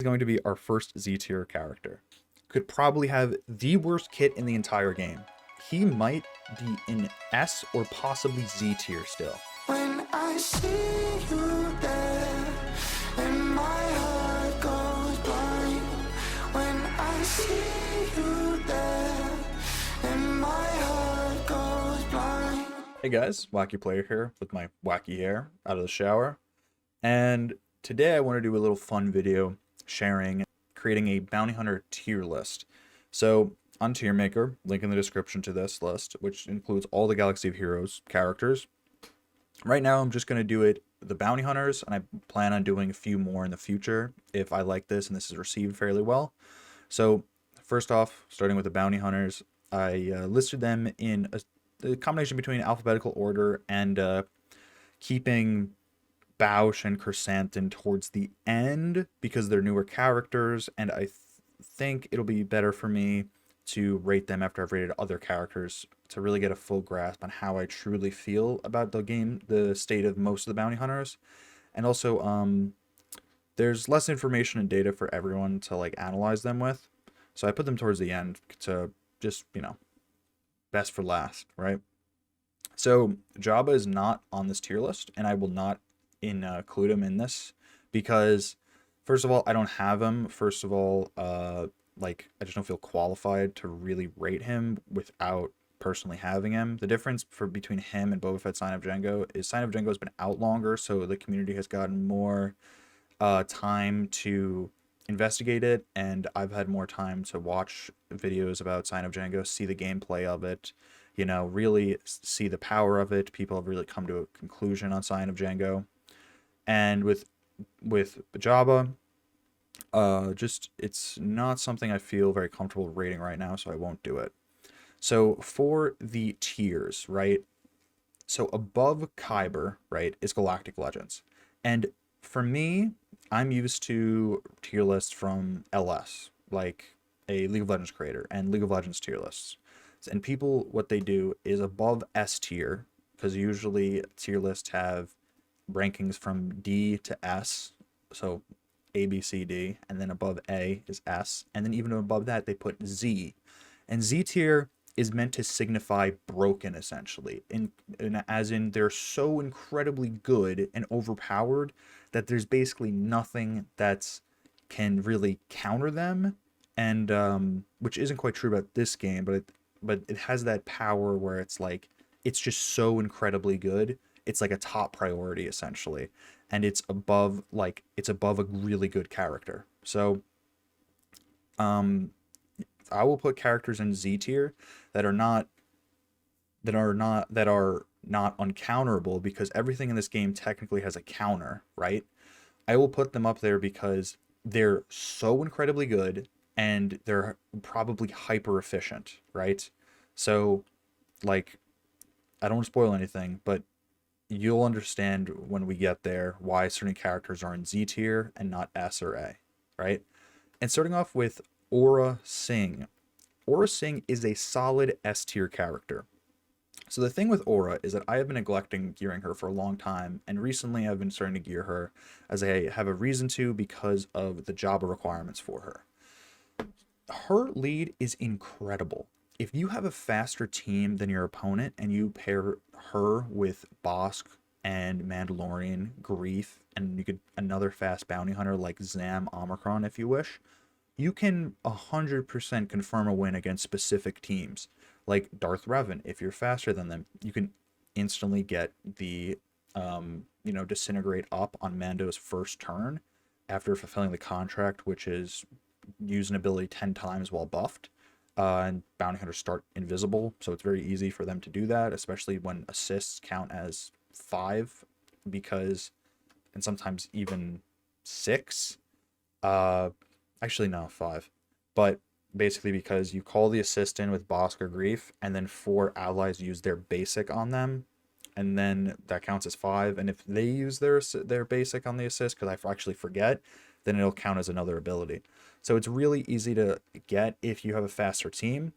Is going to be our first Z tier character. Could probably have the worst kit in the entire game. He might be in S or possibly Z tier still. When I see you there, and my heart goes blind. When I see you there, and my heart goes blind. Hey guys, Wacky Player here with my wacky hair out of the shower. And today I want to do a little fun video sharing, creating a bounty hunter tier list. So on Tier Maker, link in the description to this list, which includes all the Galaxy of Heroes characters. Right now I'm just going to do it the bounty hunters, and I plan on doing a few more in the future if I like this and this is received fairly well. So first off, starting with the bounty hunters, I listed them in a combination between alphabetical order and keeping Bausch and Chrysanthemum towards the end because they're newer characters, and I think it'll be better for me to rate them after I've rated other characters to really get a full grasp on how I truly feel about the game, the state of most of the bounty hunters. And also, there's less information and data for everyone to like analyze them with, so I put them towards the end to just, best for last, right? So Jabba is not on this tier list, and I will not include him in this because, first of all, I don't have him. First of all, I just don't feel qualified to really rate him without personally having him. The difference between him and Boba Fett Sign of Django is Sign of Django has been out longer, so the community has gotten more time to investigate it, and I've had more time to watch videos about Sign of Django, see the gameplay of it, really see the power of it. People have really come to a conclusion on Sign of Django. And with Jabba, it's not something I feel very comfortable rating right now, so I won't do it. So for the tiers, right? So above Kyber, right, is Galactic Legends. And for me, I'm used to tier lists from LS, like a League of Legends creator, and League of Legends tier lists. And people, what they do is above S tier, because usually tier lists have rankings from D to S, so A, B, C, D, and then above A is S, and then even above that they put Z. And Z tier is meant to signify broken, essentially, as in they're so incredibly good and overpowered that there's basically nothing that can really counter them, and which isn't quite true about this game, but it has that power where it's like it's just so incredibly good. It's like a top priority essentially, and it's above a really good character. So I will put characters in Z tier that are not uncounterable, because everything in this game technically has a counter, right? I will put them up there because they're so incredibly good and they're probably hyper efficient, right? So like, I don't want to spoil anything, but you'll understand when we get there why certain characters are in Z tier and not S or A, right? And starting off with Aura Singh. Aura Singh is a solid S tier character. So the thing with Aura is that I have been neglecting gearing her for a long time, and recently I've been starting to gear her as I have a reason to because of the Jabba requirements for her. Her lead is incredible. If you have a faster team than your opponent and you pair her with Bosk and Mandalorian, Grief, and you could another fast bounty hunter like Zam Omicron if you wish, you can 100% confirm a win against specific teams. Like Darth Revan, if you're faster than them, you can instantly get the disintegrate up on Mando's first turn after fulfilling the contract, which is use an ability 10 times while buffed. And bounty hunters start invisible, so it's very easy for them to do that, especially when assists count as 5, and sometimes even 6. Actually, no, 5. But basically because you call the assist in with Bosk or Grief, and then 4 allies use their basic on them, and then that counts as 5. And if they use their basic on the assist, because I actually forget, then it'll count as another ability. So it's really easy to get if you have a faster team.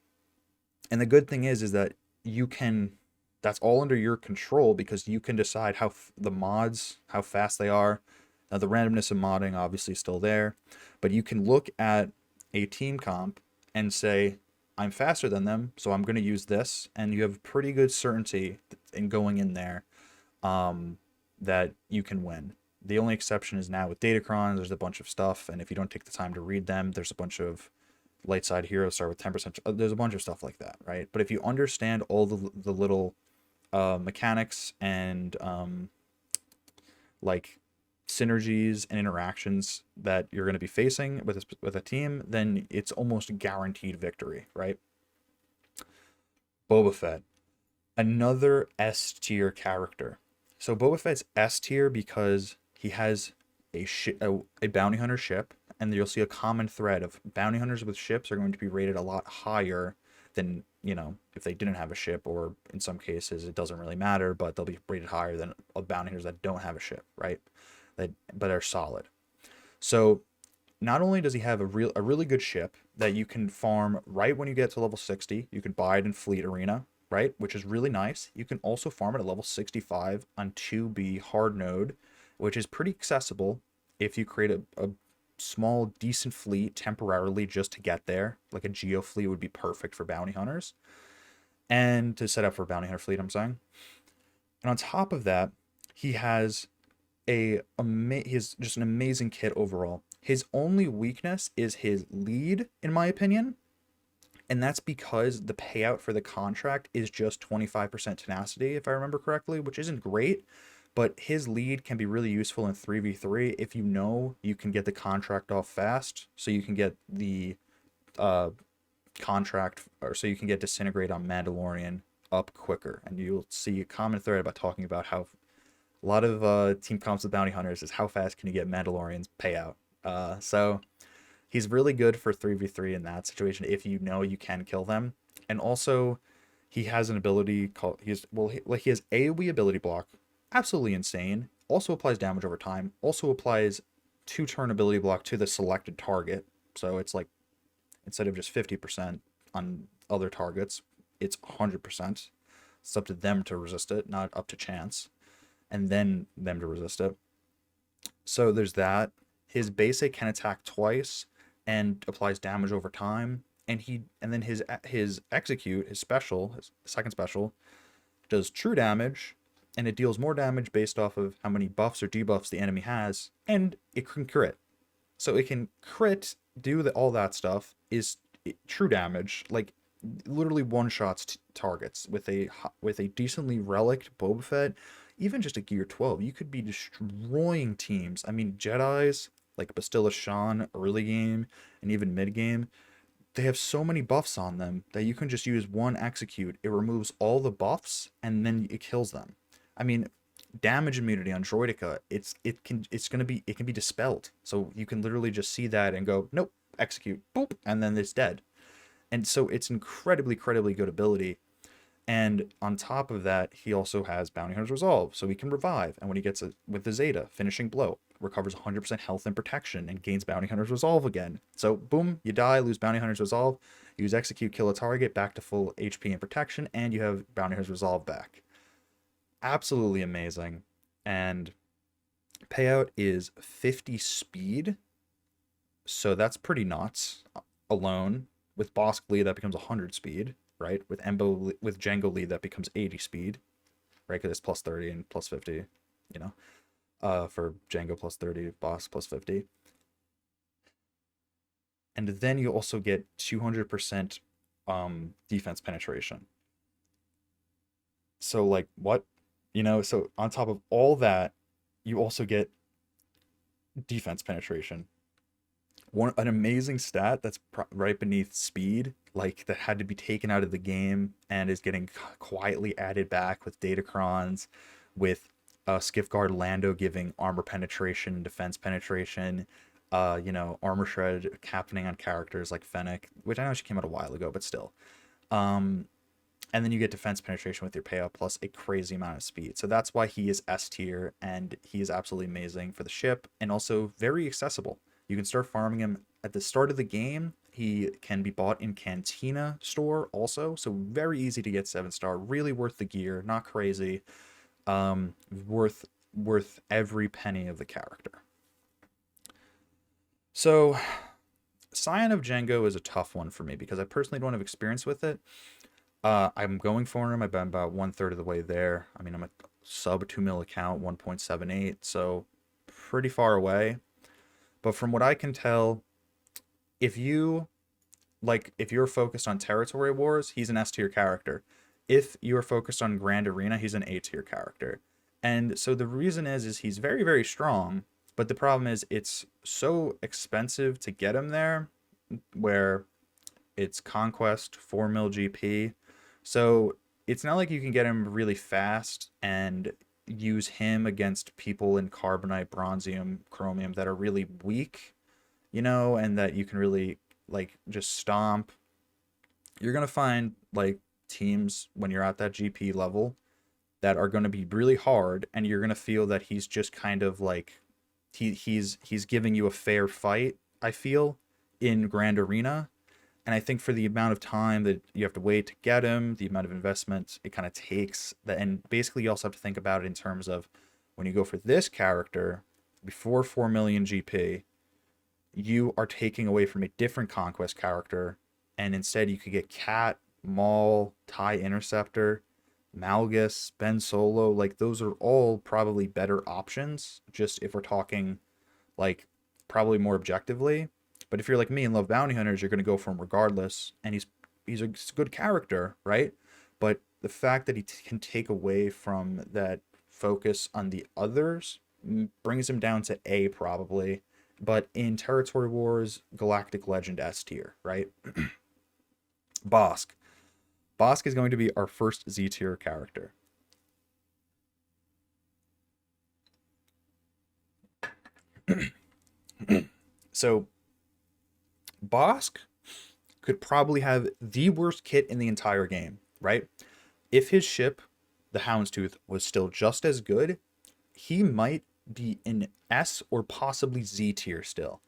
And the good thing is that that's all under your control, because you can decide how the mods, how fast they are, Now, the randomness of modding obviously is still there, but you can look at a team comp and say, I'm faster than them, so I'm going to use this, and you have pretty good certainty in going in there that you can win. The only exception is now with Datacrons, there's a bunch of stuff, and if you don't take the time to read them, there's a bunch of light side heroes start with 10%. There's a bunch of stuff like that, right? But if you understand all the little mechanics and like synergies and interactions that you're going to be facing with a team, then it's almost guaranteed victory, right? Boba Fett, another S tier character. So Boba Fett's S tier because he has a bounty hunter ship, and you'll see a common thread of bounty hunters with ships are going to be rated a lot higher than, you know, if they didn't have a ship, or in some cases it doesn't really matter, but they'll be rated higher than bounty hunters that don't have a ship, right? But are solid. So not only does he have a really good ship that you can farm right when you get to level 60, you can buy it in Fleet Arena, right? Which is really nice. You can also farm it at level 65 on 2B hard node, which is pretty accessible if you create a small, decent fleet temporarily just to get there. Like a Geo fleet would be perfect for bounty hunters. And to set up for a bounty hunter fleet, I'm saying. And on top of that, he has he's just an amazing kit overall. His only weakness is his lead, in my opinion. And that's because the payout for the contract is just 25% tenacity, if I remember correctly, which isn't great. But his lead can be really useful in 3v3 if you know you can get the contract off fast. So you can get the contract, or so you can get Disintegrate on Mandalorian up quicker. And you'll see a common thread about talking about how a lot of team comps with bounty hunters is how fast can you get Mandalorian's payout. So he's really good for 3v3 in that situation if you know you can kill them. And also he has an ability called he has AoE ability block, absolutely insane. Also applies damage over time. Also applies 2-turn ability block to the selected target. So it's like instead of just 50% on other targets, it's 100%. It's up to them to resist it, not up to chance, and then them to resist it. So there's that. His basic can attack twice and applies damage over time, and then his execute, his second special, does true damage, and it deals more damage based off of how many buffs or debuffs the enemy has, and it can crit. So it can crit, do all that stuff, is true damage, like literally one-shots targets with a decently relic Boba Fett. Even just a gear 12, you could be destroying teams. I mean, Jedis like Bastilla Shan early game and even mid game, they have so many buffs on them that you can just use one execute. It removes all the buffs and then it kills them. I mean, damage immunity on Droidica, it can be dispelled. So you can literally just see that and go, nope, execute, boop, and then it's dead. And so it's incredibly good ability. And on top of that, he also has Bounty Hunter's Resolve, so he can revive. And when he gets with the Zeta, Finishing Blow, recovers 100% health and protection and gains Bounty Hunter's Resolve again. So boom, you die, lose Bounty Hunter's Resolve, use Execute, kill a target, back to full HP and protection, and you have Bounty Hunter's Resolve back. Absolutely amazing. And payout is 50 speed, so that's pretty nuts alone. With Boss lead, that becomes 100 speed. Right, with Embo, with Django lead, that becomes 80 speed, right? Because it's plus 30 and plus 50, you know, for Django plus 30, Boss plus 50. And then you also get 200% defense penetration. So like what, you know? So on top of all that, you also get defense penetration. An amazing stat that's right beneath speed, like that had to be taken out of the game and is getting quietly added back with Datacrons, with Skiff Guard Lando giving armor penetration and defense penetration, you know, armor shred happening on characters like Fennec, which I know she came out a while ago, but still. And then you get defense penetration with your payout plus a crazy amount of speed. So that's why he is S tier, and he is absolutely amazing for the ship and also very accessible. You can start farming him at the start of the game. He can be bought in Cantina store also, so very easy to get 7-star. Really worth the gear, not crazy. Worth every penny of the character. So, Scion of Django is a tough one for me because I personally don't have experience with it. I'm going for him. I've been about one third of the way there. I mean, I'm a sub 2 mil account, 1.78, so pretty far away. But from what I can tell, if you if you're focused on territory wars, he's an S tier character. If you're focused on Grand Arena, he's an A tier character. And so the reason is he's very, very strong, but the problem is it's so expensive to get him there, where it's Conquest 4 mil GP. So it's not like you can get him really fast and use him against people in Carbonite, Bronzium, Chromium that are really weak, and that you can really like just stomp. You're gonna find like teams when you're at that GP level that are gonna be really hard, and you're gonna feel that he's just kind of like he's giving you a fair fight, I feel, in Grand Arena. And I think for the amount of time that you have to wait to get him, the amount of investment it kind of takes, that, and basically you also have to think about it in terms of when you go for this character before 4 million GP, you are taking away from a different conquest character, and instead you could get Cat, Maul, TIE Interceptor, Malgus, Ben Solo. Like those are all probably better options, just if we're talking like probably more objectively. But if you're like me and love bounty hunters, you're going to go for him regardless, and he's a good character, right? But the fact that he can take away from that focus on the others brings him down to A probably. But in Territory Wars, Galactic Legend S tier, right? Bosk. Bosk is going to be our first Z tier character. So Bosk could probably have the worst kit in the entire game, right? If his ship, the Houndstooth, was still just as good, he might be in S or possibly Z tier still.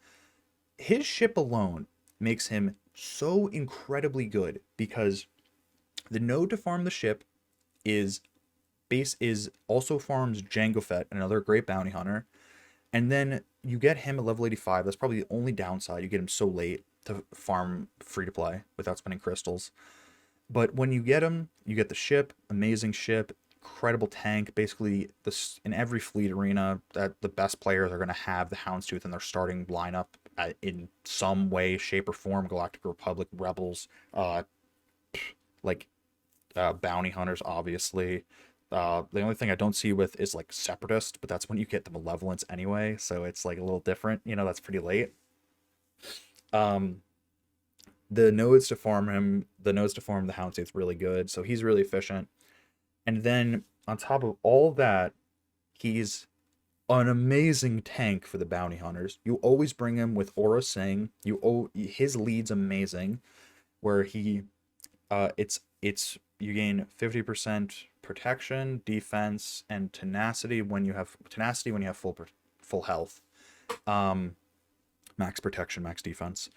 His ship alone makes him so incredibly good because the node to farm the ship is also farms Django Fett, another great bounty hunter, and then you get him at level 85. That's probably the only downside. You get him so late to farm free to play without spending crystals. But when you get him, you get the ship, amazing ship, incredible tank. Basically, this in every fleet arena that the best players are going to have the Houndstooth in their starting lineup in some way, shape, or form. Galactic Republic, Rebels, like bounty hunters, obviously. The only thing I don't see with is like Separatist, but that's when you get the Malevolence anyway, so it's like a little different. That's pretty late. The nodes to farm the Houndstooth is really good, so he's really efficient. And then on top of all that, he's an amazing tank for the bounty hunters. You always bring him with Aura Sing. His lead's amazing, where it's you gain 50% protection, defense, and tenacity when you have full health. Max protection, max defense,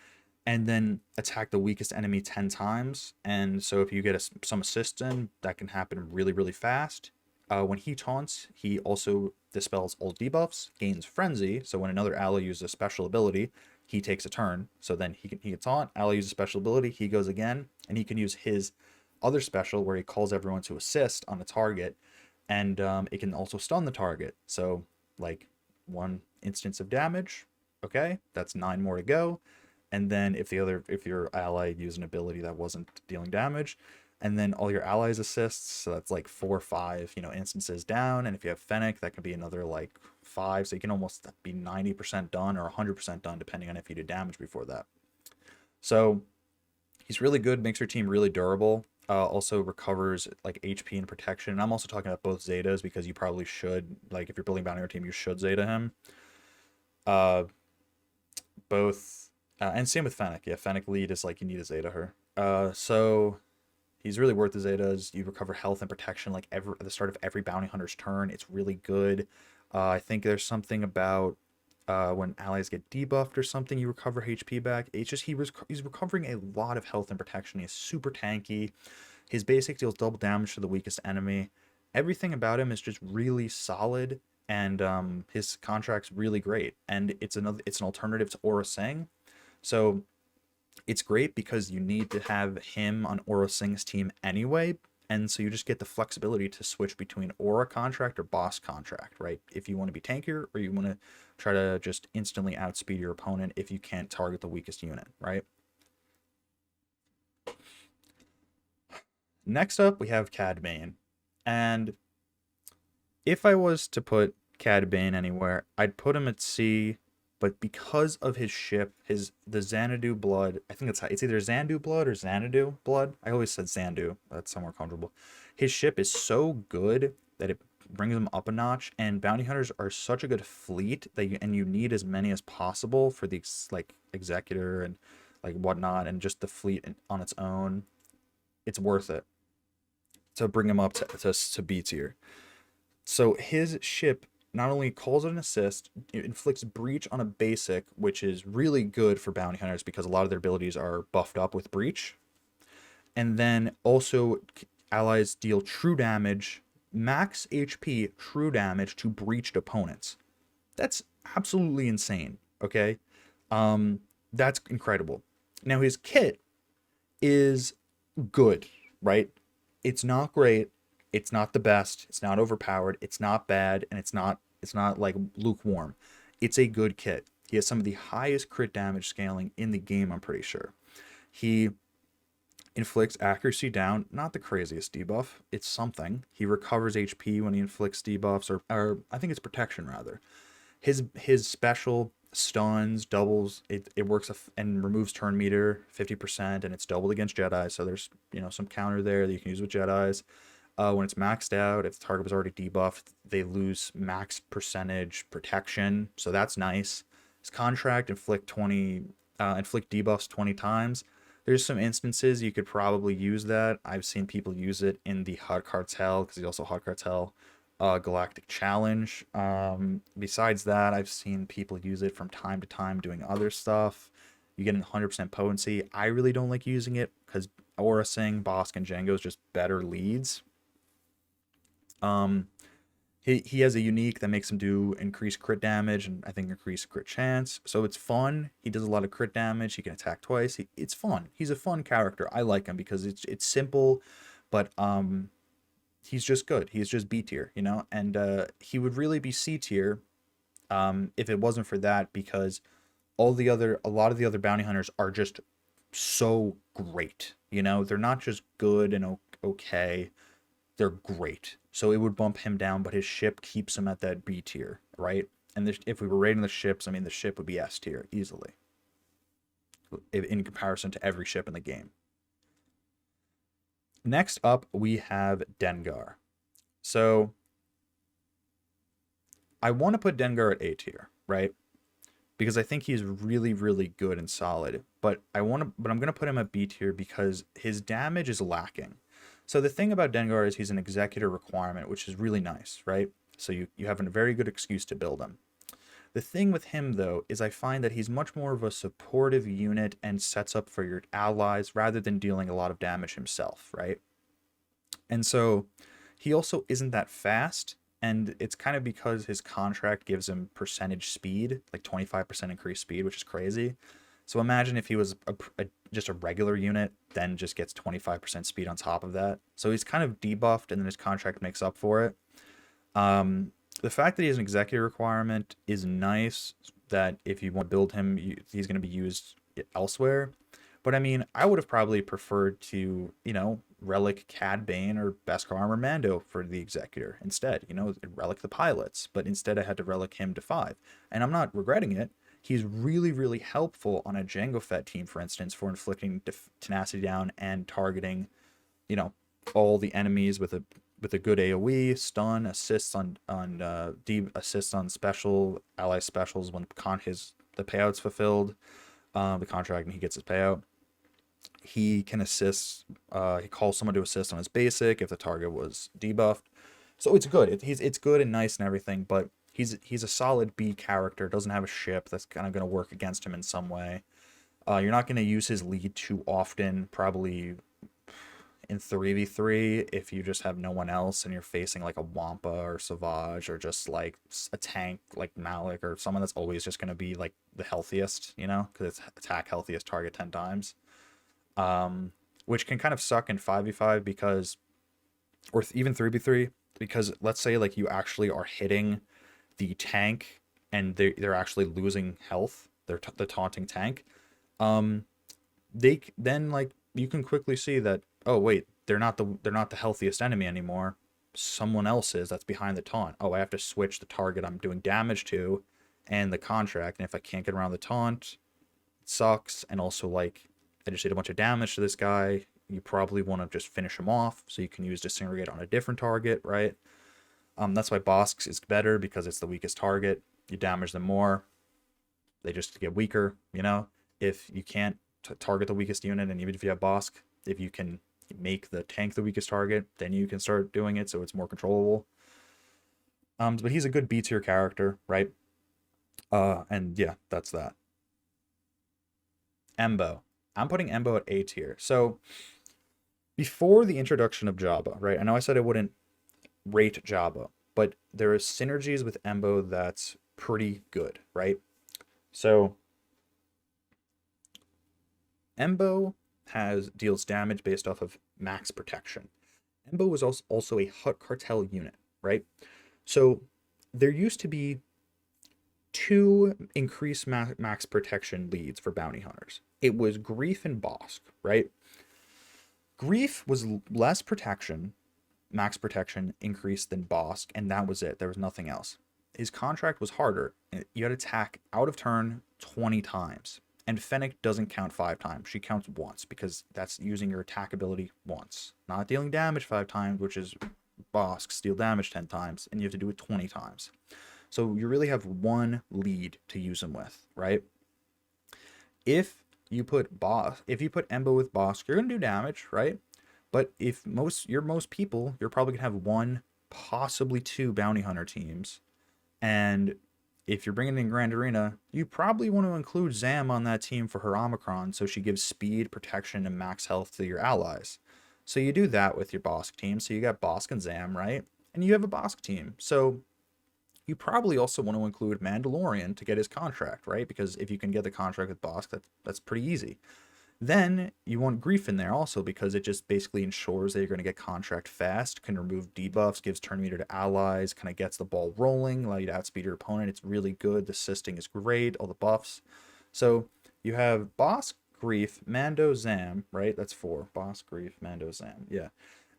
and then attack the weakest enemy 10 times. And so if you get some assist in, that can happen really, really fast. When he taunts, he also dispels all debuffs, gains frenzy. So when another ally uses a special ability, he takes a turn. So then he can taunt, ally uses a special ability, he goes again, and he can use his other special where he calls everyone to assist on the target, and it can also stun the target. So like 1 instance of damage, okay, that's 9 more to go. And then if your ally used an ability that wasn't dealing damage, and then all your allies assists, so that's like 4 or 5 instances down. And if you have Fennec, that could be another like 5, so you can almost be 90% done or 100% done depending on if you did damage before that. So he's really good, makes your team really durable. Also recovers like HP and protection. And I'm also talking about both Zetas because you probably should, like if you're building bounty on your team, you should Zeta him. Both and same with Fennec. Yeah, Fennec lead is like you need a Zeta her. So he's really worth the Zetas. You recover health and protection like at the start of every bounty hunter's turn. It's really good. I think there's something about when allies get debuffed or something, you recover HP back. It's just he's recovering a lot of health and protection. He's super tanky. His basic deals double damage to the weakest enemy. Everything about him is just really solid. and his contract's really great, and it's an alternative to Aura Singh. So it's great because you need to have him on Aura Singh's team anyway, and so you just get the flexibility to switch between Aura contract or boss contract, right? If you want to be tankier or you want to try to just instantly outspeed your opponent if you can't target the weakest unit, right? Next up, we have Cad Bane. And if I was to put Cad Bane anywhere, I'd put him at C, but because of his ship, the Xanadu blood, I think it's either Xanadu blood or Xanadu blood. I always said Xanadu. That's somewhere comfortable. His ship is so good that it brings him up a notch, and bounty hunters are such a good fleet that you need as many as possible for the like executor and like whatnot, and just the fleet on its own. It's worth it to bring him up to B tier. So his ship not only calls it an assist, it inflicts breach on a basic, which is really good for bounty hunters because a lot of their abilities are buffed up with breach. And then also allies deal true damage, max HP true damage to breached opponents. That's absolutely insane, okay? That's incredible. Now his kit is good, right? It's not great, it's not the best, it's not overpowered, it's not bad, and it's not like lukewarm. It's a good kit. He has some of the highest crit damage scaling in the game, I'm pretty sure. He inflicts accuracy down, not the craziest debuff, it's something. He recovers HP when he inflicts debuffs, or I think it's protection rather. His special stuns, doubles, it works and removes turn meter 50%, and it's doubled against Jedi, so there's some counter there that you can use with Jedis. When it's maxed out, if the target was already debuffed, they lose max percentage protection, so that's nice. His contract inflict debuffs 20 times. There's some instances you could probably use that. I've seen people use it in the Hot Cartel, because he's also Hot Cartel Galactic Challenge. Besides that, I've seen people use it from time to time doing other stuff. You get 100% potency. I really don't like using it because Aura Singh, Bosk, and Django is just better leads. He has a unique that makes him do increased crit damage and I think increased crit chance. So it's fun. He does a lot of crit damage. He can attack twice. It's fun. He's a fun character. I like him because it's simple, but he's just good. He's just B tier, and he would really be C tier if it wasn't for that, because a lot of the other bounty hunters are just so great. They're not just good and okay. They're great. So it would bump him down, but his ship keeps him at that B tier, right? And if we were rating the ships, I mean, the ship would be S tier easily in comparison to every ship in the game. Next up, we have Dengar. So I want to put Dengar at A tier, right? Because I think he's really, really good and solid. But I'm going to put him at B tier because his damage is lacking. So the thing about Dengar is he's an executor requirement, which is really nice, right? So you have a very good excuse to build him. The thing with him, though, is I find that he's much more of a supportive unit and sets up for your allies rather than dealing a lot of damage himself, right? And so he also isn't that fast, and it's kind of because his contract gives him percentage speed, like 25% increased speed, which is crazy. So imagine if he was just a regular unit, then just gets 25% speed on top of that. So he's kind of debuffed, and then his contract makes up for it. The fact that he has an executive requirement is nice, that if you want to build him, he's going to be used elsewhere. But I mean, I would have probably preferred to, relic Cad Bane or Beskar Armor Mando for the executor instead, relic the pilots. But instead I had to relic him to 5. And I'm not regretting it. He's really, really helpful on a Django Fett team, for instance, for inflicting tenacity down and targeting, all the enemies with a good AoE, stun, assists on assists on special ally specials when the payout's fulfilled, the contract, and he gets his payout. He can assist. He calls someone to assist on his basic if the target was debuffed. So it's good. It's good and nice and everything, but he's a solid B character. Doesn't have a ship that's kind of going to work against him in some way. You're not going to use his lead too often. Probably in 3v3 if you just have no one else and you're facing like a Wampa or Savage or just like a tank like Malik or someone that's always just going to be like the healthiest, you know, because it's attack healthiest target 10 times. Which can kind of suck in 5v5 because, or even 3v3, because let's say like you actually are hitting the tank and they're actually losing health, the taunting tank. They then like you can quickly see that, oh wait, they're not the healthiest enemy anymore. Someone else is that's behind the taunt. Oh, I have to switch the target I'm doing damage to and the contract. And if I can't get around the taunt, it sucks. And also like I just did a bunch of damage to this guy. You probably want to just finish him off so you can use Disintegrate on a different target, right? That's why Bosk is better because it's the weakest target. You damage them more, they just get weaker, you know? If you can't target the weakest unit, and even if you have Bosk, if you can make the tank the weakest target, then you can start doing it so it's more controllable. But he's a good B tier character, right? And yeah, that's that. Embo. I'm putting Embo at A tier. So before the introduction of Jabba, right? I know I said I wouldn't rate Jabba, but there are synergies with Embo that's pretty good, right? So Embo deals damage based off of max protection. Embo was also a Hut Cartel unit, right? So there used to be 2 increased max protection leads for bounty hunters. It was Grief and Bosk, right? Grief was less protection, max protection increased than Bosk, and that was it. There was nothing else. His contract was harder. You had to attack out of turn 20 times. And Fennec doesn't count 5 times. She counts once because that's using your attack ability once. Not dealing damage 5 times, which is Bosk, deal damage 10 times, and you have to do it 20 times. So you really have 1 lead to use them with, right? If you put Embo with Bosk, you're gonna do damage, right? But if most people, you're probably gonna have 1, possibly 2 bounty hunter teams, and if you're bringing in Grand Arena, you probably want to include Zam on that team for her Omicron, so she gives speed, protection, and max health to your allies. So you do that with your Bosk team. So you got Bosk and Zam, right? And you have a Bosk team. So you probably also want to include Mandalorian to get his contract, right? Because if you can get the contract with Bosk, that's pretty easy. Then you want Grief in there also because it just basically ensures that you're going to get contract fast, can remove debuffs, gives turn meter to allies, kind of gets the ball rolling, allow you to outspeed your opponent. It's really good. The assisting is great, all the buffs. So you have Bosk, Grief, Mando, Zam, right? That's 4. Bosk, Grief, Mando, Zam. Yeah.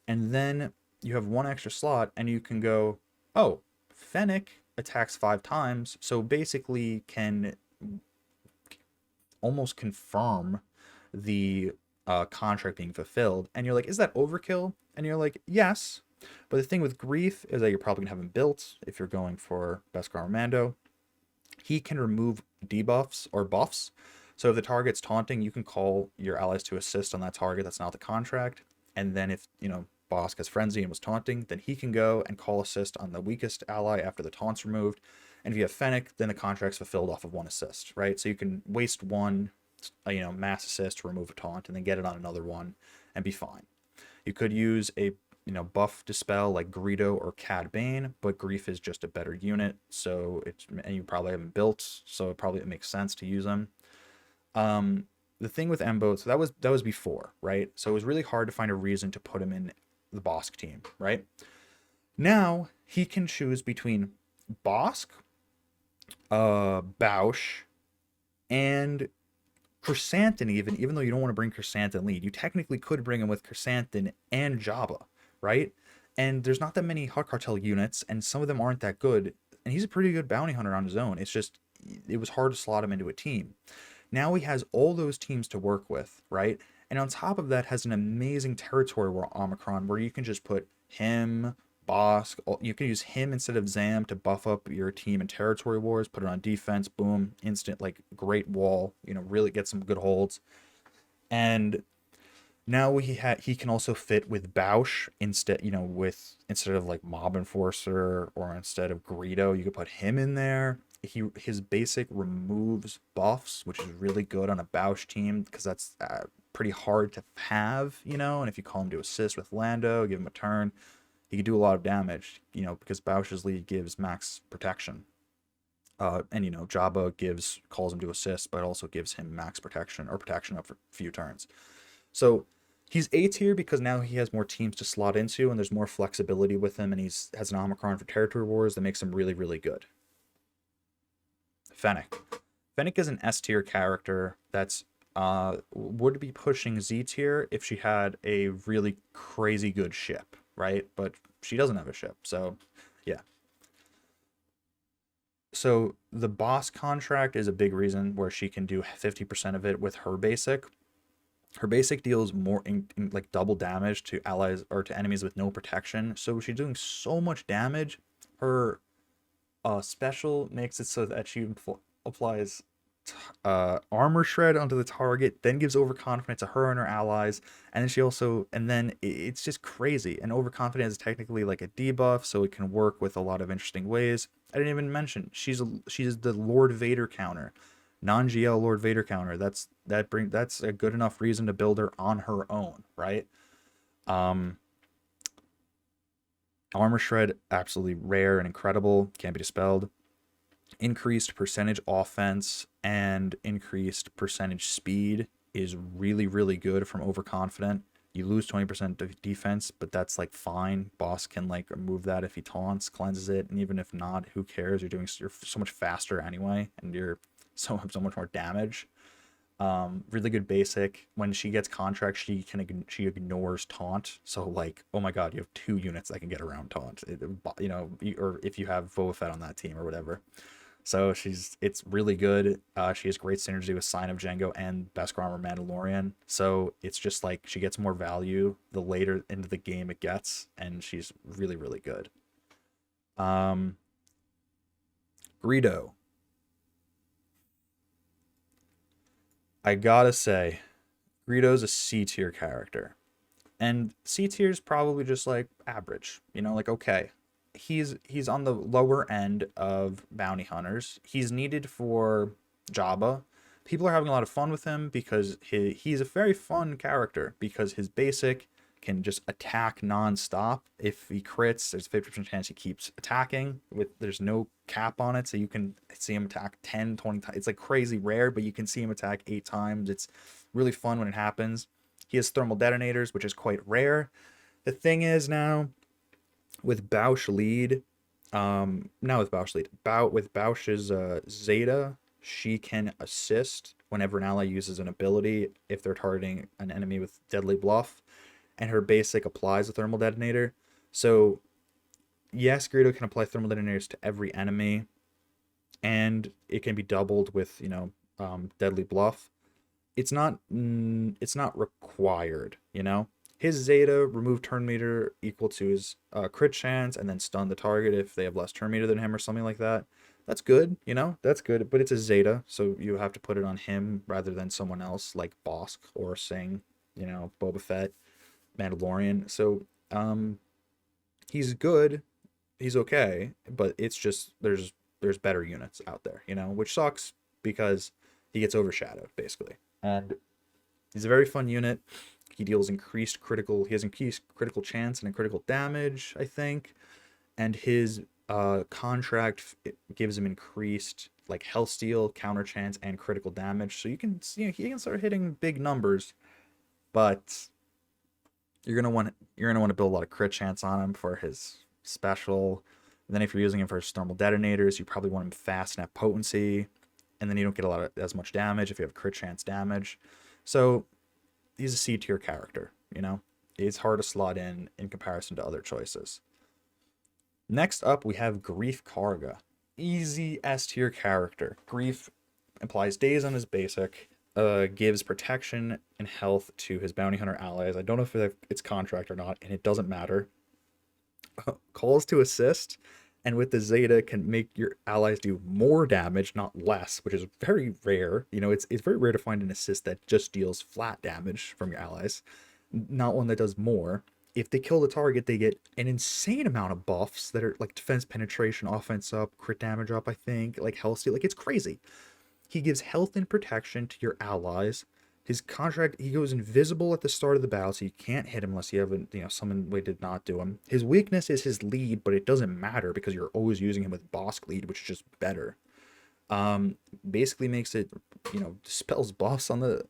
And then you have 1 extra slot and you can go, oh, Fennec attacks 5 times. So basically can almost confirm the contract being fulfilled, and you're like, is that overkill? And you're like, yes, but the thing with Grief is that you're probably gonna have him built if you're going for Beskar Mando. He can remove debuffs or buffs, so if the target's taunting, you can call your allies to assist on that target that's not the contract, and then if Bosk has frenzy and was taunting, then he can go and call assist on the weakest ally after the taunt's removed. And if you have Fennec, then the contract's fulfilled off of 1 assist, right? So you can waste 1 mass assist to remove a taunt and then get it on another one and be fine. You could use a buff dispel like Greedo or Cad Bane, but Grief is just a better unit, so and you probably haven't built, so it makes sense to use them. The thing with Embo, so that was before, right? So it was really hard to find a reason to put him in the Bosk team, right? Now he can choose between Bosk, Bausch, and Chrysanthemum, even though you don't want to bring Chrysanthemum lead, you technically could bring him with Chrysanthemum and Jabba, right? And there's not that many Hut Cartel units, and some of them aren't that good. And he's a pretty good bounty hunter on his own. It's just, it was hard to slot him into a team. Now he has all those teams to work with, right? And on top of that, has an amazing territory war Omicron where you can just put him, Bosk, you can use him instead of Zam to buff up your team in territory wars, put it on defense, boom, instant, like, great wall, really get some good holds. And now he can also fit with Bausch instead of like Mob Enforcer, or instead of Greedo, you could put him in there. His basic removes buffs, which is really good on a Bausch team because that's pretty hard to have, you know. And if you call him to assist with Lando, give him a turn, he could do a lot of damage, you know, because Bausch's lead gives max protection. And you know, Jabba calls him to assist, but also gives him max protection or protection up for a few turns. So he's A tier because now he has more teams to slot into, and there's more flexibility with him, and has an Omicron for territory wars that makes him really, really good. Fennec. Fennec is an S tier character that's would be pushing Z tier if she had a really crazy good ship, right? But she doesn't have a ship, so yeah. So the boss contract is a big reason where she can do 50% of it with her basic. Her basic deals more in like double damage to allies or to enemies with no protection. So she's doing so much damage. Her special makes it so that she applies armor shred onto the target, then gives overconfidence to her and her allies, and then it's just crazy. And overconfidence is technically like a debuff, so it can work with a lot of interesting ways. I didn't even mention she's the Lord Vader counter, non-GL Lord Vader counter. That's a good enough reason to build her on her own, right? Armor shred, absolutely rare and incredible, can't be dispelled. Increased percentage offense and increased percentage speed is really, really good from overconfident. You lose 20% defense, but that's like fine. Boss can like remove that if he taunts, cleanses it, and even if not, who cares? You're so much faster anyway, and you're so much more damage. Really good basic. When she gets contract, she ignores taunt. So like, oh my god, you have 2 units that can get around taunt. You know, or if you have Boba Fett on that team or whatever. So it's really good. She has great synergy with Sign of Django and Beskar Armor Mandalorian. So it's just like she gets more value the later into the game it gets, and she's really, really good. Greedo. I gotta say, Greedo's a C tier character. And C tier is probably just like average, you know, like okay. He's on the lower end of bounty hunters. He's needed for Jabba. People are having a lot of fun with him because he's a very fun character because his basic can just attack non-stop. If he crits, there's a 50% chance he keeps attacking. There's no cap on it, so you can see him attack 10, 20 times. It's like crazy rare, but you can see him attack 8 times. It's really fun when it happens. He has thermal detonators, which is quite rare. The thing is now, with Bausch lead, not with Bausch lead, with Bausch's Zeta, she can assist whenever an ally uses an ability if they're targeting an enemy with deadly bluff, and her basic applies a thermal detonator. So yes, Greedo can apply thermal detonators to every enemy, and it can be doubled with, you know, deadly bluff. It's not required, you know. His Zeta, remove turn meter equal to his crit chance, and then stun the target if they have less turn meter than him or something like that. That's good, you know? That's good, but it's a Zeta, so you have to put it on him rather than someone else like Bosk or Singh, you know, Boba Fett, Mandalorian. So, he's good, he's okay, but it's just, there's better units out there, you know, which sucks because he gets overshadowed, basically. And he's a very fun unit. He has increased critical chance and critical damage, I think. And his contract gives him increased like health steal, counter chance, and critical damage. So you can he can start hitting big numbers, but you're gonna want to build a lot of crit chance on him for his special. And then if you're using him for his thermal detonators, you probably want him fast and have potency. And then you don't get as much damage if you have crit chance damage. So he's a C tier character, you know? It's hard to slot in comparison to other choices. Next up, we have Grief Karga. Easy S tier character. Grief applies days on his basic, gives protection and health to his bounty hunter allies. I don't know if it's contract or not, and it doesn't matter. Calls to assist, and with the Zeta can make your allies do more damage, not less, which is very rare. You know, it's very rare to find an assist that just deals flat damage from your allies, not one that does more. If they kill the target, they get an insane amount of buffs that are like defense penetration, offense up, crit damage up, I think, like health steal. Like, it's crazy. He gives health and protection to your allies. His contract, he goes invisible at the start of the battle, so you can't hit him unless you have a, some way to not do him. His weakness is his lead, but it doesn't matter because you're always using him with Bosk lead, which is just better. Basically makes it, dispels buffs on the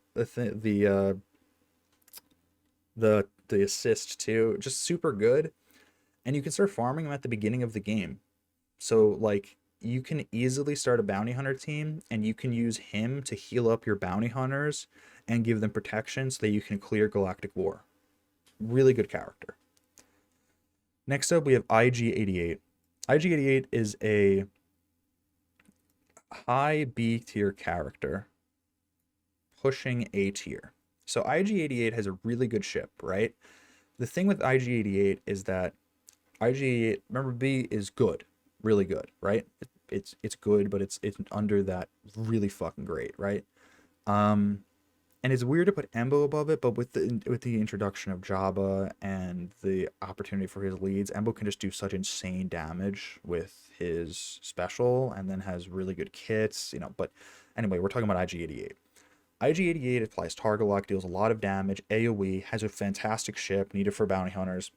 assist too. Just super good. And you can start farming him at the beginning of the game. So like you can easily start a bounty hunter team and you can use him to heal up your bounty hunters and give them protection so that you can clear Galactic War. Really good character. Next up we have IG-88. IG-88 is a high B tier character pushing A tier. So IG-88 has a really good ship, right? The thing with IG-88 is that IG-88, remember, B is good, really good, right? It's good, but it's under that really fucking great, right? And it's weird to put Embo above it, but with the introduction of Jabba and the opportunity for his leads, Embo can just do such insane damage with his special, and then has really good kits, But anyway, we're talking about IG-88. IG-88 applies target lock, deals a lot of damage, AoE, has a fantastic ship needed for bounty hunters,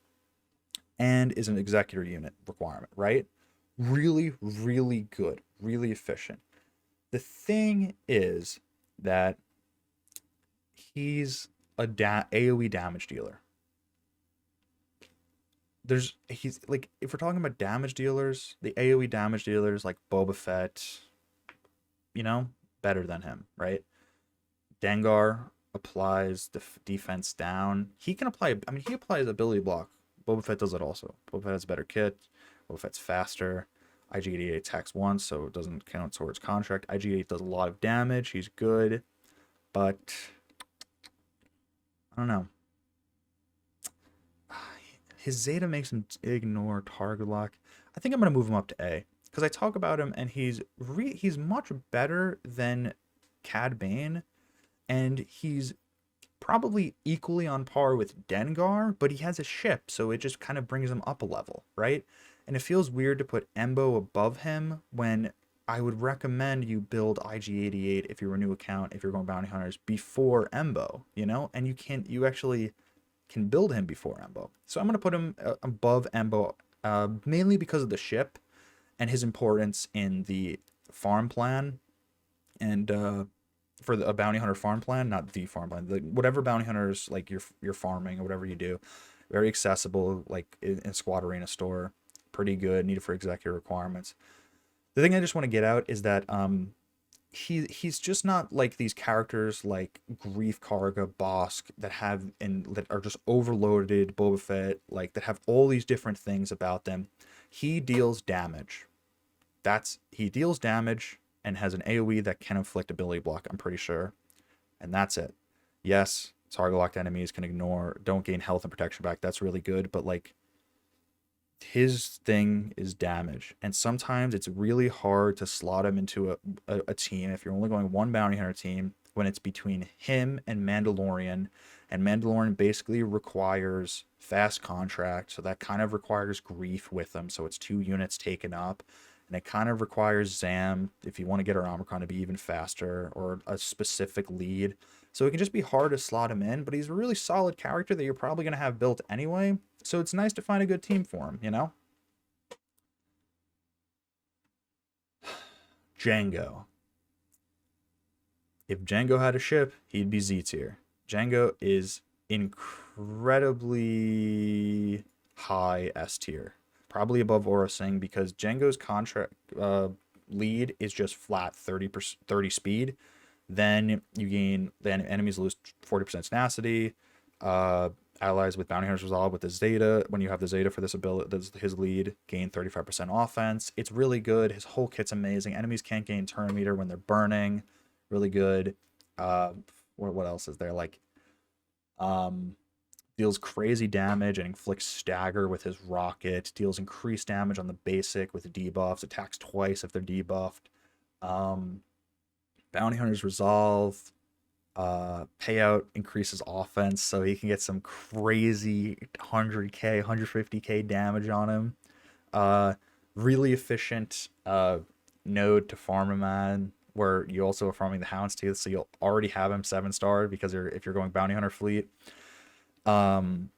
and is an executor unit requirement, right? Really, really good, really efficient. The thing is that he's a AoE damage dealer. He's like, if we're talking about damage dealers, the AoE damage dealers like Boba Fett, better than him, right? Dengar applies defense down. He can apply, he applies ability block. Boba Fett does it also. Boba Fett has a better kit. Boba Fett's faster. IG-88 attacks once, so it doesn't count towards contract. IG-88 does a lot of damage. He's good, but I don't know. His Zeta makes him ignore target lock. I think I'm gonna move him up to A because I talk about him and he's much better than Cad Bane, and he's probably equally on par with Dengar, but he has a ship, so it just kind of brings him up a level, right? And it feels weird to put Embo above him when I would recommend you build IG-88 if you're a new account, if you're going bounty hunters, before Embo, and you actually can build him before Embo. So I'm going to put him above Embo, mainly because of the ship and his importance in the farm plan, and for a bounty hunter farm plan, not the farm plan, whatever bounty hunters like you're farming or whatever you do, very accessible, like in Squad Arena store, pretty good, needed for executive requirements. The thing I just want to get out is that he's just not like these characters like Grief Karga, Bosk that are just overloaded, Boba Fett, like that have all these different things about them. He deals damage. He deals damage and has an AoE that can inflict ability block, I'm pretty sure. And that's it. Yes, target locked enemies don't gain health and protection back. That's really good, but like his thing is damage. And sometimes it's really hard to slot him into a team if you're only going one bounty hunter team when it's between him and Mandalorian. And Mandalorian basically requires fast contract, so that kind of requires grief with them. So it's 2 units taken up. And it kind of requires Zam, if you want to get our Omicron to be even faster, or a specific lead. So it can just be hard to slot him in, but he's a really solid character that you're probably going to have built anyway. So it's nice to find a good team for him, Django. If Django had a ship, he'd be Z tier. Django is incredibly high S tier. Probably above Aura Singh, because Django's contract lead is just flat 30 speed. Then enemies lose 40% tenacity. Allies with bounty hunters resolve with the Zeta. When you have the Zeta for this ability, his lead, gain 35% offense. It's really good. His whole kit's amazing. Enemies can't gain turn meter when they're burning. Really good. What else is there? Like, deals crazy damage and inflicts stagger with his rocket. Deals increased damage on the basic with the debuffs. Attacks twice if they're debuffed. Bounty hunters resolve. Payout increases offense, so he can get some crazy 100k, 150k damage on him. Really efficient node to farm him on. where you also are farming the Houndstooth, so you'll already have him 7-star because if you're going Bounty Hunter fleet. Um,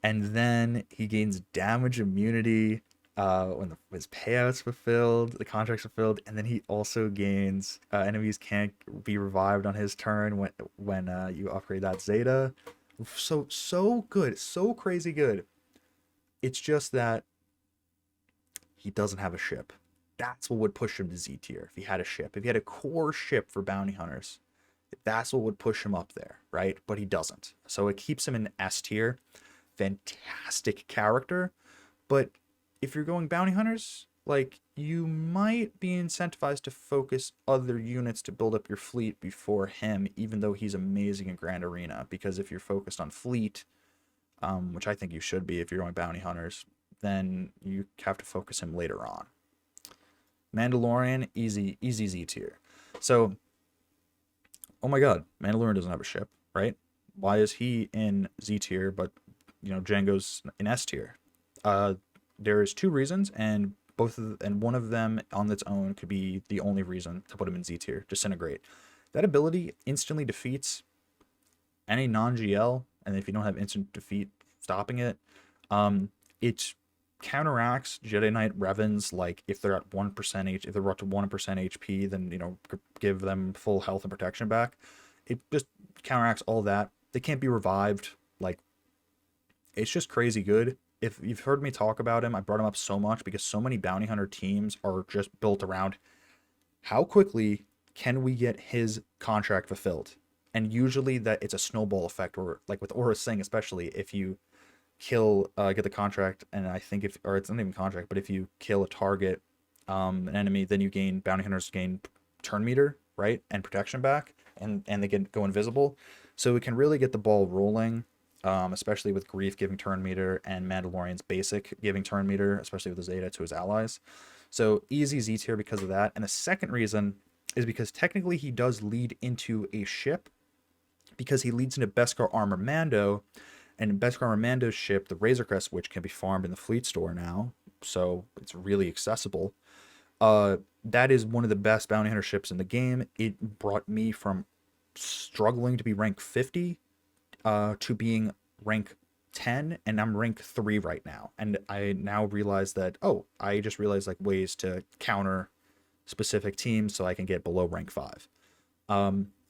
and then he gains damage immunity when his payouts fulfilled, the contract's fulfilled, and then he also gains enemies can't be revived on his turn when you upgrade that Zeta. So good, so crazy good. It's just that he doesn't have a ship. That's what would push him to Z tier if he had a ship. If he had a core ship for bounty hunters, that's what would push him up there, right? But he doesn't. So it keeps him in S tier. Fantastic character. But if you're going bounty hunters, like, you might be incentivized to focus other units to build up your fleet before him, even though he's amazing in Grand Arena. Because if you're focused on fleet, which I think you should be if you're going bounty hunters, then you have to focus him later on. Mandalorian, easy Z tier. So, oh my god, Mandalorian doesn't have a ship, right? Why is he in Z tier, but, Django's in S tier? There's 2 reasons, and one of them on its own could be the only reason to put him in Z tier. Disintegrate. That ability instantly defeats any non-GL, and if you don't have instant defeat stopping it, it counteracts Jedi Knight Revens. Like, if they're at 1% if they're up to 1% HP, then give them full health and protection back. It just counteracts all that. They can't be revived. Like, it's just crazy good. If you've heard me talk about him, I brought him up so much because so many bounty hunter teams are just built around how quickly can we get his contract fulfilled. And usually that it's a snowball effect, or like with Aura Singh especially, if you get the contract, and I think it's not even contract, but if you kill a target, an enemy, then bounty hunters gain turn meter, right, and protection back, and they go invisible. So we can really get the ball rolling, especially with Grief giving turn meter and Mandalorian's basic giving turn meter, especially with the Zeta to his allies. So easy Z tier because of that. And the second reason is because technically he does lead into a ship, because he leads into Beskar Armor Mando. And Beskar Armor Mando's ship, the Razor Crest, which can be farmed in the fleet store now, so it's really accessible. That is one of the best bounty hunter ships in the game. It brought me from struggling to be rank 50 to being rank 10, and I'm rank 3 right now. And I now realize that, I just realized like ways to counter specific teams so I can get below rank 5.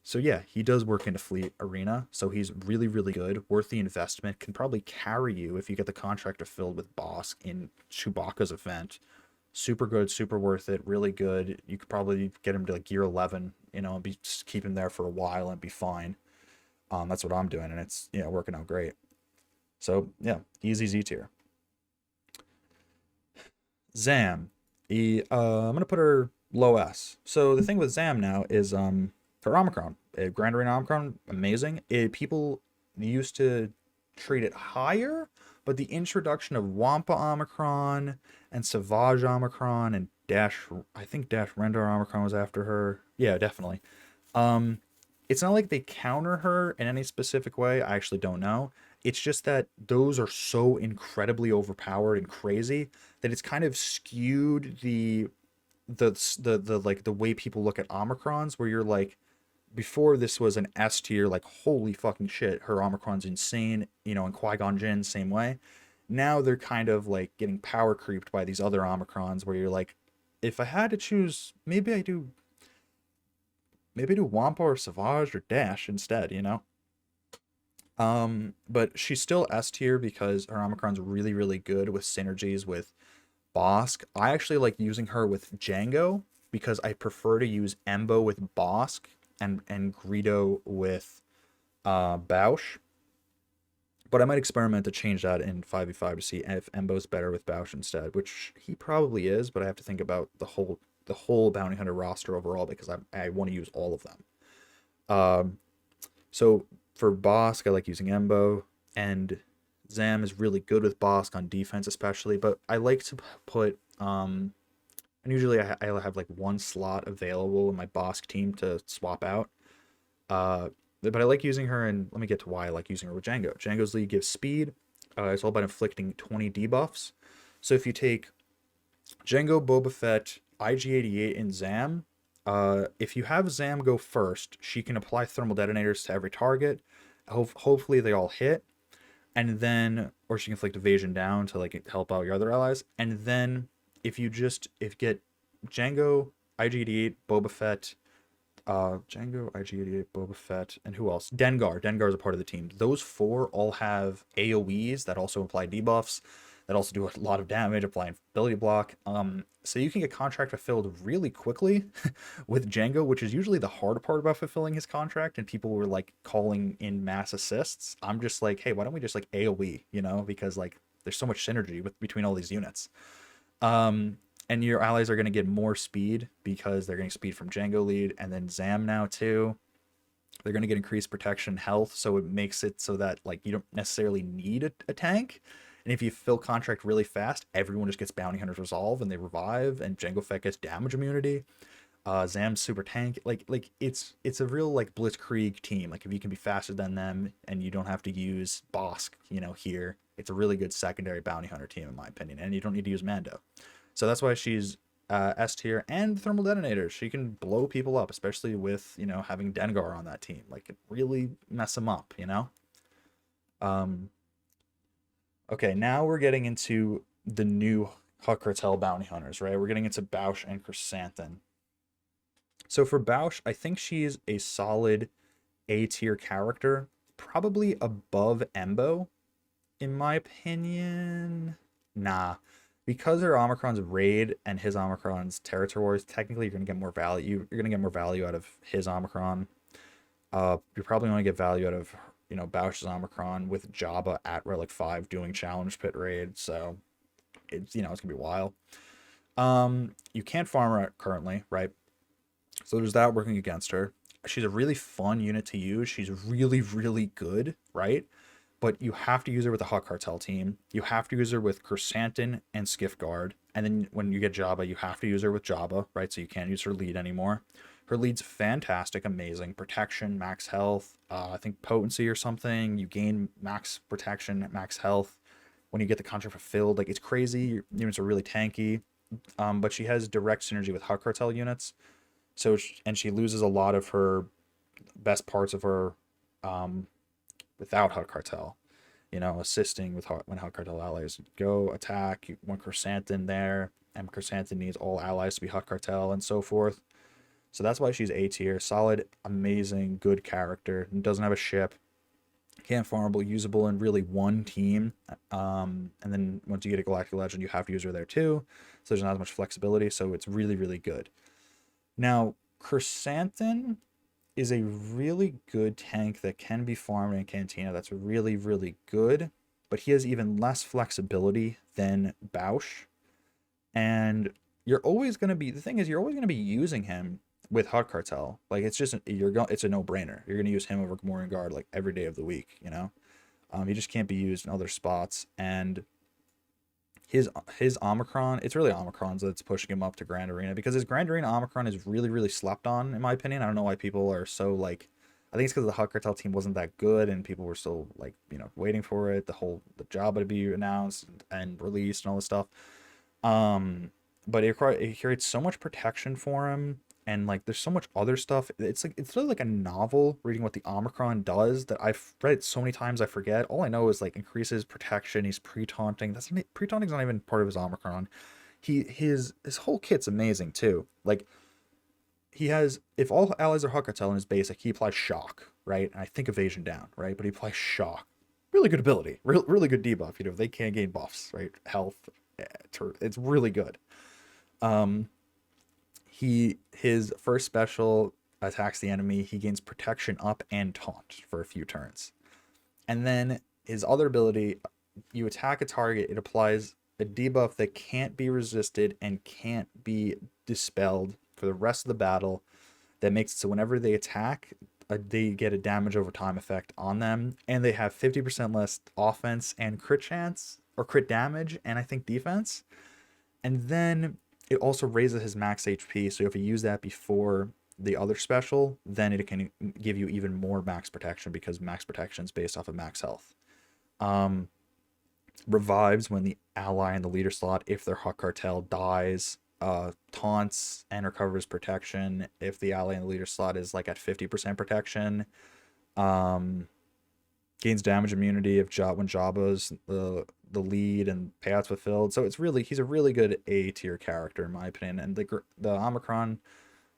So yeah, he does work into fleet arena, so he's really, really good, worth the investment, can probably carry you if you get the contract filled with Boss in Chewbacca's event. Super good, super worth it, really good. You could probably get him to like gear 11, and just keep him there for a while and be fine. That's what I'm doing, and it's working out great. So yeah, easy Z tier. Zam, I'm gonna put her low S. So the thing with Zam now is her Omicron, Grand Arena Omicron, amazing. People used to treat it higher, but the introduction of Wampa Omicron and Savage Omicron and I think Dash Rendar Omicron was after her. Yeah, definitely. It's not like they counter her in any specific way. I actually don't know. It's just that those are so incredibly overpowered and crazy that it's kind of skewed the way people look at Omicrons, where you're like, before this was an S tier, like, holy fucking shit, her Omicron's insane, and Qui-Gon Jinn, same way. Now they're kind of like getting power creeped by these other Omicrons, where you're like, if I had to choose, maybe I do Wampa or Savage or Dash instead, But she's still S tier because her Omicron's really, really good with synergies with Bosk. I actually like using her with Django because I prefer to use Embo with Bosk and Greedo with Bausch. But I might experiment to change that in 5v5 to see if Embo's better with Bausch instead, which he probably is, but I have to think about the whole bounty hunter roster overall because I want to use all of them. So for Bosk, I like using Embo, and Zam is really good with Bosk on defense especially, but I like to put and usually I have like one slot available in my Bosk team to swap out. But I like using her, and let me get to why I like using her with Django. Django's lead gives speed. It's all about inflicting 20 debuffs. So if you take Django, Boba Fett, IG-88, and Zam, If you have Zam go first, she can apply thermal detonators to every target. Hopefully they all hit, and then, or she can inflict evasion down to like help out your other allies. And then if you get Django, IG88, Boba Fett, Django, IG88, Boba Fett, and who else? Dengar. Dengar is a part of the team. Those four all have AoEs that also apply debuffs, that also do a lot of damage, apply ability block. So you can get contract fulfilled really quickly with Django, which is usually the hard part about fulfilling his contract. And people were like calling in mass assists. I'm just like, hey, why don't we just like AoE, you know? Because like there's so much synergy between all these units. And your allies are going to get more speed because they're getting speed from Django lead, and then Zam now too. They're going to get increased protection health, so it makes it so that like you don't necessarily need a tank. And if you fill contract really fast, everyone just gets bounty hunters resolve and they revive, and Django Fett gets damage immunity. Zam's super tank. Like it's a real like blitzkrieg team. Like if you can be faster than them and you don't have to use Bosk, you know, here, it's a really good secondary bounty hunter team in my opinion. And you don't need to use Mando. So that's why she's S tier. And thermal detonators. She can blow people up, especially with, you know, having Dengar on that team. Like, it really mess them up, you know? Okay, now we're getting into the new Hutt Cartel bounty hunters, right? We're getting into Bausch and Chrysanthemum. So for Bausch, I think she's a solid A tier character, probably above Embo, in my opinion. Nah, because her Omicron's raid and his Omicron's territories, technically you're gonna get more value. You're gonna get more value out of his Omicron. You're probably gonna get value out of, you know, Bausch's Omicron with Jabba at Relic 5 doing challenge pit raid. So it's, you know, it's gonna be wild. You can't farm her currently, right? So there's that working against her. She's a really fun unit to use. She's really, really good, right? But you have to use her with the Hutt Cartel team. You have to use her with Chrysanthemum and Skiff Guard. And then when you get Jabba, you have to use her with Jabba, right? So you can't use her lead anymore. Her lead's fantastic, amazing. Protection, max health, I think potency or something. You gain max protection, max health when you get the contract fulfilled. Like, it's crazy. Your units are really tanky. But she has direct synergy with Hutt Cartel units. So, and she loses a lot of her best parts of her without Hutt Cartel, you know, assisting with when Hutt Cartel allies go attack. You want Chrysanthemum there, and Chrysanthemum needs all allies to be Hutt Cartel and so forth. So that's why she's A tier. Solid, amazing, good character. Doesn't have a ship. Can't farmable, usable in really one team. And then once you get a Galactic Legend, you have to use her there too. So there's not as much flexibility. So it's really, really good. Now, Chrysanthemum is a really good tank that can be farmed in Cantina. That's really, really good. But he has even less flexibility than Bausch. And you're always going to be, the thing is, you're always going to be using him with Hutt Cartel. Like, it's just, it's a no-brainer. You're going to use him over Gamorrean Guard, like, every day of the week, you know? He just can't be used in other spots. And his Omicron, it's really Omicron's that's pushing him up to Grand Arena, because his Grand Arena Omicron is really, really slept on, in my opinion. I don't know why people are so, like, I think it's because the Hutt Cartel team wasn't that good and people were still, like, you know, waiting for it, the Jabba to be announced and released and all this stuff. But it creates so much protection for him, and like there's so much other stuff. It's really like a novel reading what the Omicron does that I've read it so many times I forget. All I know is like increases protection. He's pre-taunting. Pre-taunting's not even part of his Omicron. His whole kit's amazing too. Like, he has, if all allies are Hutt Cartel in his basic, he applies shock, right? And I think evasion down, right? But he applies shock. Really good ability. Really good debuff. You know, they can't gain buffs, right? Health. It's really good. His first special attacks the enemy. He gains protection up and taunt for a few turns. And then his other ability, you attack a target, it applies a debuff that can't be resisted and can't be dispelled for the rest of the battle. That makes it so whenever they attack, they get a damage over time effect on them, and they have 50% less offense and crit chance, or crit damage, and I think defense. And then it also raises his max HP, so if you use that before the other special, then it can give you even more max protection, because max protection is based off of max health. Revives when the ally in the leader slot, if their Hutt Cartel dies, taunts and recovers protection if the ally in the leader slot is like at 50% protection. Gains damage immunity if when Jabba's the lead and payouts fulfilled. So he's a really good A tier character in my opinion. And the Omicron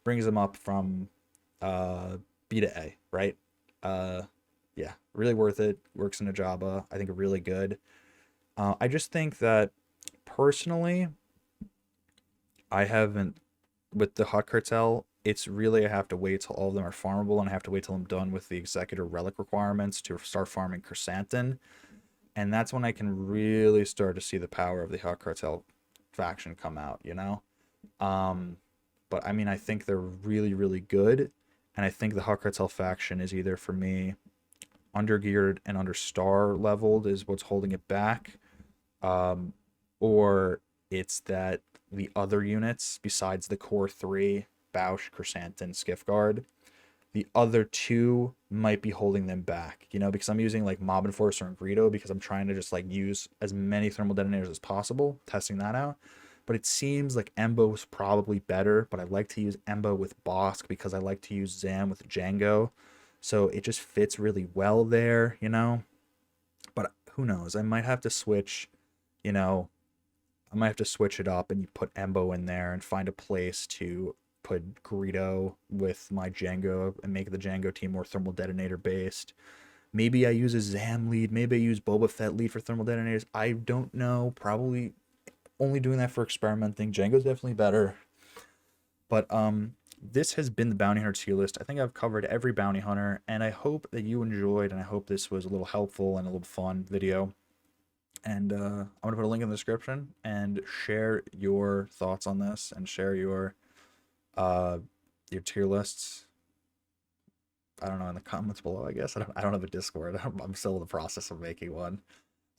brings him up from B to A, right? Yeah, really worth it. Works in a Jabba. I think really good. I just think that personally, I haven't with the Hot Cartel. It's really I have to wait till all of them are farmable, and I have to wait till I'm done with the Executor relic requirements to start farming Chrysanthemum, and that's when I can really start to see the power of the Hot Cartel faction come out. But I mean, I think they're really, really good, and I think the Hot Cartel faction is either for me undergeared and under star leveled is what's holding it back, or it's that the other units besides the core three, Bausch, Chrysanthemum, Skiffguard, the other two might be holding them back, because I'm using like Mob Enforcer and Greedo because I'm trying to just like use as many thermal detonators as possible, testing that out. But it seems like Embo is probably better, but I like to use Embo with Bosk because I like to use Zam with Django. So it just fits really well there, But who knows? I might have to switch, I might have to switch it up and you put Embo in there and find a place to put Greedo with my Django and make the Django team more thermal detonator based. Maybe I use a Zam lead. Maybe I use Boba Fett lead for thermal detonators. I don't know. Probably only doing that for experimenting. Django's definitely better. But this has been the Bounty Hunter tier list. I think I've covered every bounty hunter, and I hope that you enjoyed, and I hope this was a little helpful and a little fun video. And I'm going to put a link in the description and share your thoughts on this and share your tier lists. I don't know, in the comments below, I guess. I don't have a Discord. I'm still in the process of making one.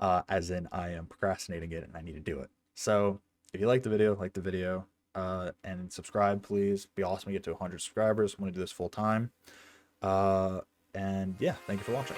As in, I am procrastinating it and I need to do it. So if you like the video, and subscribe, please. It'd be awesome to get to 100 subscribers. I want to do this full time. And yeah, thank you for watching.